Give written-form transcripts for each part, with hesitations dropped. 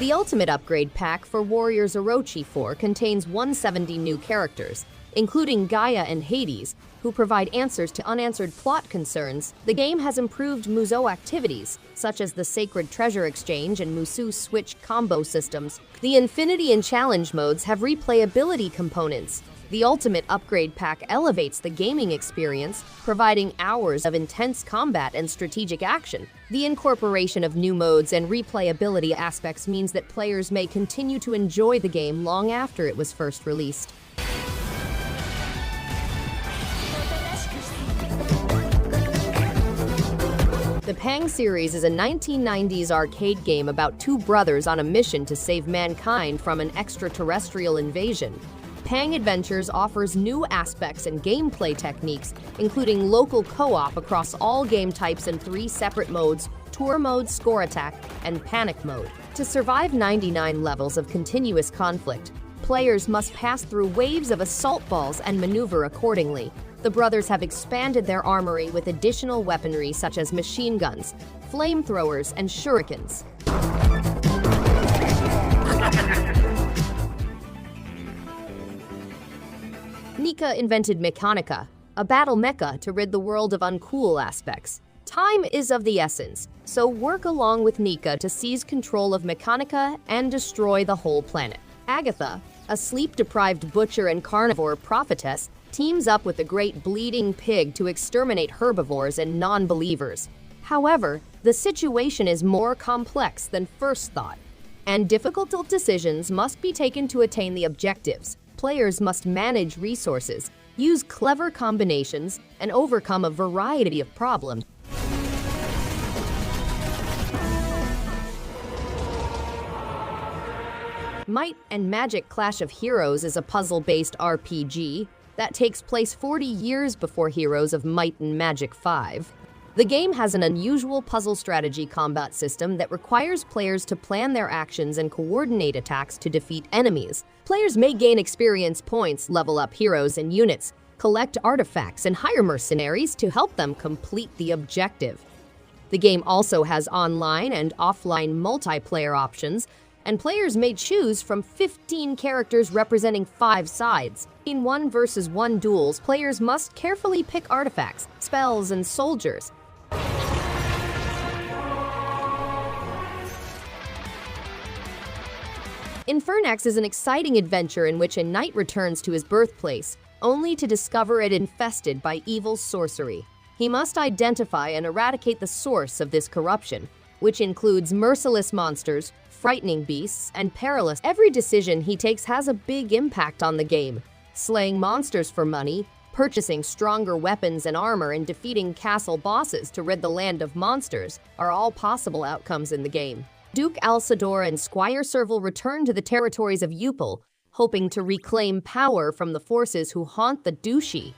The Ultimate Upgrade Pack for Warriors OROCHI 4 contains 170 new characters, including Gaia and Hades, who provide answers to unanswered plot concerns. The game has improved Musou activities, such as the Sacred Treasure Exchange and Musou Switch combo systems. The Infinity and Challenge modes have replayability components. The Ultimate Upgrade Pack elevates the gaming experience, providing hours of intense combat and strategic action. The incorporation of new modes and replayability aspects means that players may continue to enjoy the game long after it was first released. The Pang series is a 1990s arcade game about two brothers on a mission to save mankind from an extraterrestrial invasion. Pang Adventures offers new aspects and gameplay techniques, including local co-op across all game types in 3 separate modes: Tour Mode, Score Attack, and Panic Mode. To survive 99 levels of continuous conflict, players must pass through waves of assault balls and maneuver accordingly. The brothers have expanded their armory with additional weaponry such as machine guns, flamethrowers, and shurikens. Nika invented Mechanica, a battle mecha to rid the world of uncool aspects. Time is of the essence, so work along with Nika to seize control of Mechanica and destroy the whole planet. Agatha, a sleep-deprived butcher and carnivore prophetess, teams up with the Great Bleeding Pig to exterminate herbivores and non-believers. However, the situation is more complex than first thought, and difficult decisions must be taken to attain the objectives. Players must manage resources, use clever combinations, and overcome a variety of problems. Might and Magic Clash of Heroes is a puzzle-based RPG that takes place 40 years before Heroes of Might and Magic 5. The game has an unusual puzzle strategy combat system that requires players to plan their actions and coordinate attacks to defeat enemies. Players may gain experience points, level up heroes and units, collect artifacts, and hire mercenaries to help them complete the objective. The game also has online and offline multiplayer options, and players may choose from 15 characters representing 5 sides. In 1 versus 1 duels, players must carefully pick artifacts, spells, and soldiers. Infernax is an exciting adventure in which a knight returns to his birthplace, only to discover it infested by evil sorcery. He must identify and eradicate the source of this corruption, which includes merciless monsters, frightening beasts, and perilous. Every decision he takes has a big impact on the game. Slaying monsters for money, purchasing stronger weapons and armor, and defeating castle bosses to rid the land of monsters are all possible outcomes in the game. Duke Alcidor and Squire Serval return to the territories of Upto, hoping to reclaim power from the forces who haunt the Duchy.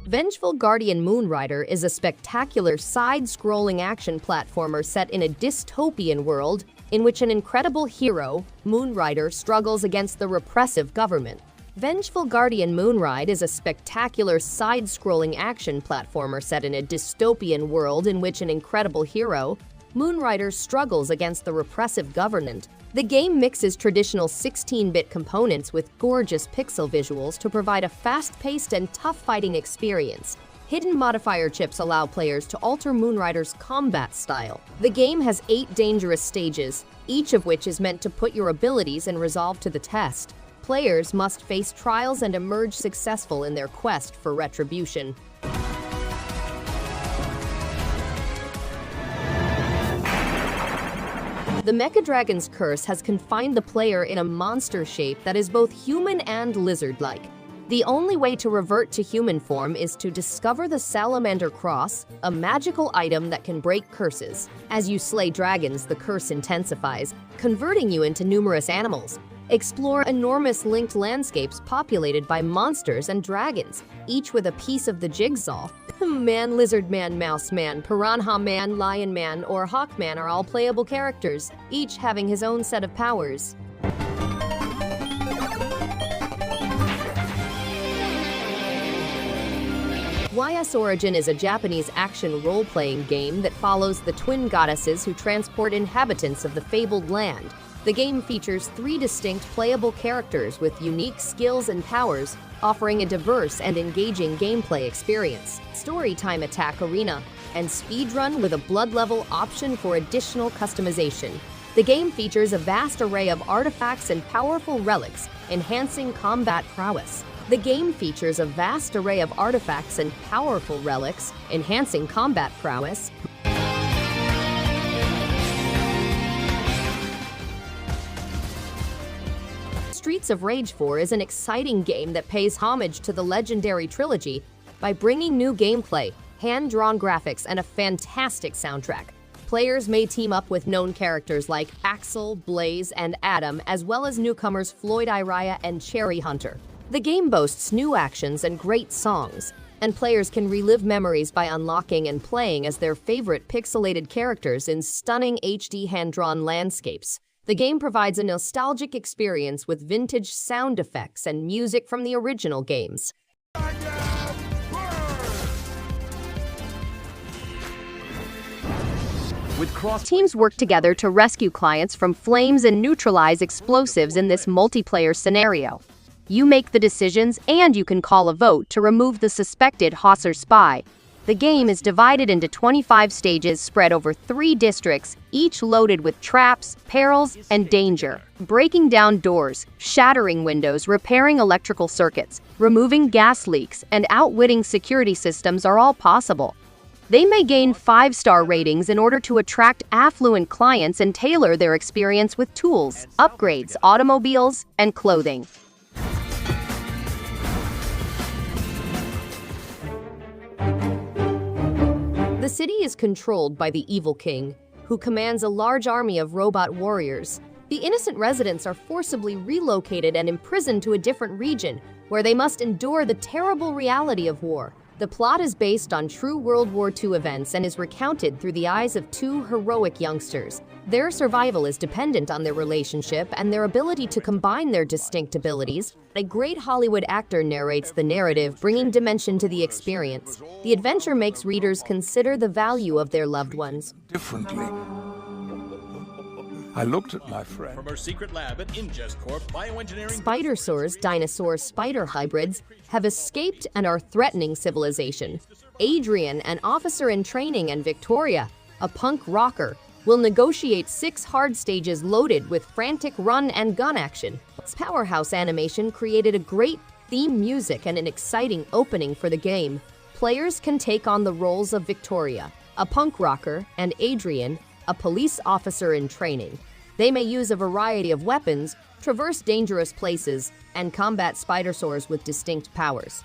Vengeful Guardian Moonrider is a spectacular side-scrolling action platformer set in a dystopian world in which an incredible hero, Moonrider, struggles against the repressive government. Vengeful Guardian Moonrider is a spectacular side-scrolling action platformer set in a dystopian world in which an incredible hero, Moonrider, struggles against the repressive government. The game mixes traditional 16-bit components with gorgeous pixel visuals to provide a fast-paced and tough fighting experience. Hidden modifier chips allow players to alter Moonrider's combat style. The game has 8 dangerous stages, each of which is meant to put your abilities and resolve to the test. Players must face trials and emerge successful in their quest for retribution. The Mecha Dragon's Curse has confined the player in a monster shape that is both human and lizard-like. The only way to revert to human form is to discover the Salamander Cross, a magical item that can break curses. As you slay dragons, the curse intensifies, converting you into numerous animals. Explore enormous linked landscapes populated by monsters and dragons, each with a piece of the jigsaw. Man, Lizard Man, Mouse Man, Piranha Man, Lion Man, or Hawk Man are all playable characters, each having his own set of powers. YS Origin is a Japanese action role-playing game that follows the twin goddesses who transport inhabitants of the fabled land. The game features 3 distinct playable characters with unique skills and powers, offering a diverse and engaging gameplay experience. Storytime Attack Arena, and Speedrun with a blood level option for additional customization. The game features a vast array of artifacts and powerful relics, enhancing combat prowess. The game features a vast array of artifacts and powerful relics, enhancing combat prowess. Streets of Rage 4 is an exciting game that pays homage to the legendary trilogy by bringing new gameplay, hand-drawn graphics, and a fantastic soundtrack. Players may team up with known characters like Axel, Blaze, and Adam, as well as newcomers Floyd Iraya and Cherry Hunter. The game boasts new actions and great songs, and players can relive memories by unlocking and playing as their favorite pixelated characters in stunning HD hand-drawn landscapes. The game provides a nostalgic experience with vintage sound effects and music from the original games. Teams work together to rescue clients from flames and neutralize explosives in this multiplayer scenario. You make the decisions, and you can call a vote to remove the suspected Hauser spy. The game is divided into 25 stages spread over 3 districts, each loaded with traps, perils, and danger. Breaking down doors, shattering windows, repairing electrical circuits, removing gas leaks, and outwitting security systems are all possible. They may gain 5-star ratings in order to attract affluent clients and tailor their experience with tools, upgrades, automobiles, and clothing. The city is controlled by the Evil King, who commands a large army of robot warriors. The innocent residents are forcibly relocated and imprisoned to a different region, where they must endure the terrible reality of war. The plot is based on true World War II events and is recounted through the eyes of 2 heroic youngsters. Their survival is dependent on their relationship and their ability to combine their distinct abilities. A great Hollywood actor narrates the narrative, bringing dimension to the experience. The adventure makes readers consider the value of their loved ones. Differently. I looked at my friend. From our secret lab at Ingest Corp, bioengineering... Spidersaurs, dinosaur-spider hybrids, have escaped and are threatening civilization. Adrian, an officer in training, and Victoria, a punk rocker, will negotiate 6 hard stages loaded with frantic run and gun action. Powerhouse Animation created a great theme music and an exciting opening for the game. Players can take on the roles of Victoria, a punk rocker, and Adrian, a police officer in training. They may use a variety of weapons, traverse dangerous places, and combat Spidersaurs with distinct powers.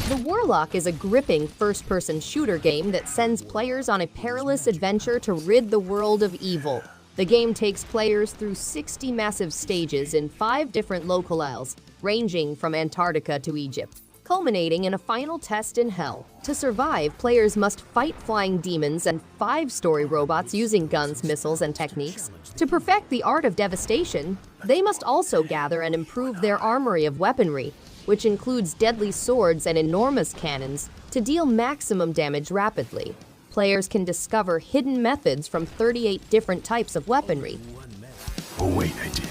The Warlock is a gripping first-person shooter game that sends players on a perilous adventure to rid the world of evil. The game takes players through 60 massive stages in 5 different locales, ranging from Antarctica to Egypt, culminating in a final test in Hell. To survive, players must fight flying demons and 5-story robots using guns, missiles, and techniques. To perfect the art of devastation, they must also gather and improve their armory of weaponry, which includes deadly swords and enormous cannons, to deal maximum damage rapidly. Players can discover hidden methods from 38 different types of weaponry. Oh wait, I did.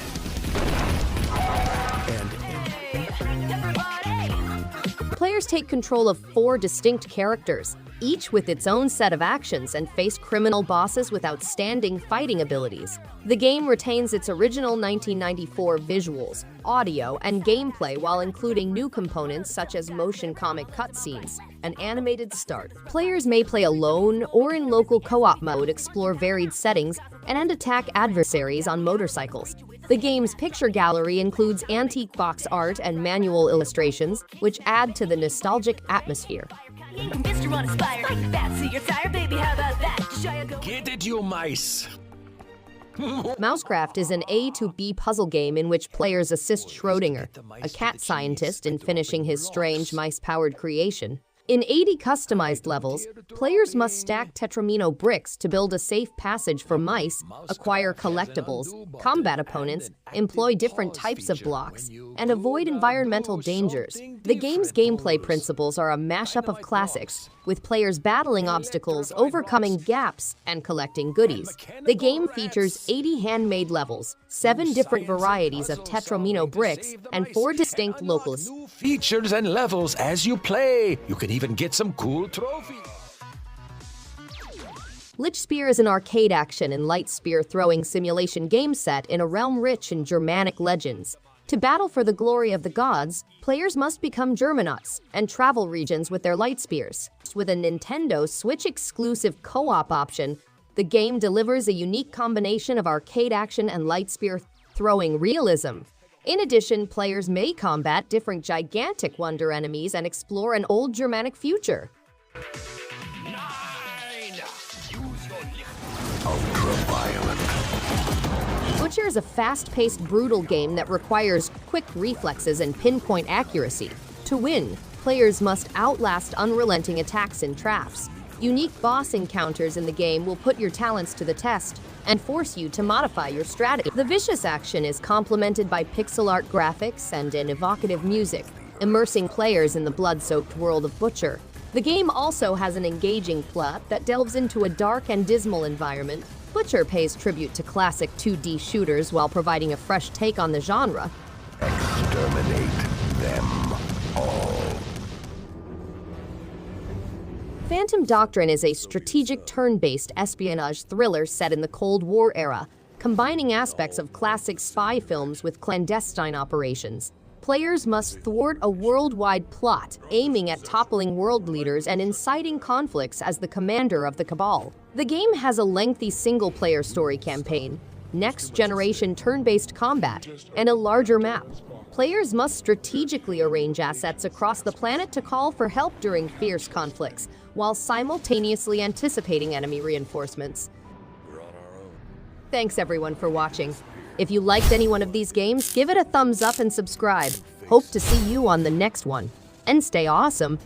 Players take control of 4 distinct characters, each with its own set of actions, and face criminal bosses with outstanding fighting abilities. The game retains its original 1994 visuals, audio, and gameplay while including new components such as motion comic cutscenes and animated start. Players may play alone or in local co-op mode, explore varied settings, and attack adversaries on motorcycles. The game's picture gallery includes antique box art and manual illustrations, which add to the nostalgic atmosphere. Get it, you mice! MouseCraft is an A to B puzzle game in which players assist Schrödinger, a cat scientist, in finishing his strange mice-powered creation. In 80 customized levels, players must stack tetramino bricks to build a safe passage for mice, acquire collectibles, combat opponents, employ different types of blocks, and avoid environmental dangers. The game's gameplay principles are a mashup of classics, with players battling obstacles, overcoming gaps, and collecting goodies. The game features 80 handmade levels, 7 different varieties of tetramino bricks, and 4 distinct locals. Features and levels as you play. You can even get some cool trophies. Lichtspeer is an arcade action and Lichtspeer throwing simulation game set in a realm rich in Germanic legends. To battle for the glory of the gods, players must become Germanauts and travel regions with their Lichtspeers. With a Nintendo Switch exclusive co-op option, the game delivers a unique combination of arcade action and Lichtspeer throwing realism. In addition, players may combat different gigantic wonder enemies and explore an old Germanic future. Butcher is a fast-paced, brutal game that requires quick reflexes and pinpoint accuracy. To win, players must outlast unrelenting attacks and traps. Unique boss encounters in the game will put your talents to the test and force you to modify your strategy. The vicious action is complemented by pixel art graphics and an evocative music, immersing players in the blood-soaked world of Butcher. The game also has an engaging plot that delves into a dark and dismal environment. Butcher pays tribute to classic 2D shooters while providing a fresh take on the genre. Exterminate them all. Phantom Doctrine is a strategic turn-based espionage thriller set in the Cold War era, combining aspects of classic spy films with clandestine operations. Players must thwart a worldwide plot, aiming at toppling world leaders and inciting conflicts as the commander of the Cabal. The game has a lengthy single-player story campaign, next-generation turn-based combat, and a larger map. Players must strategically arrange assets across the planet to call for help during fierce conflicts, while simultaneously anticipating enemy reinforcements. Thanks everyone for watching. If you liked any one of these games, give it a thumbs up and subscribe. Hope to see you on the next one. And stay awesome!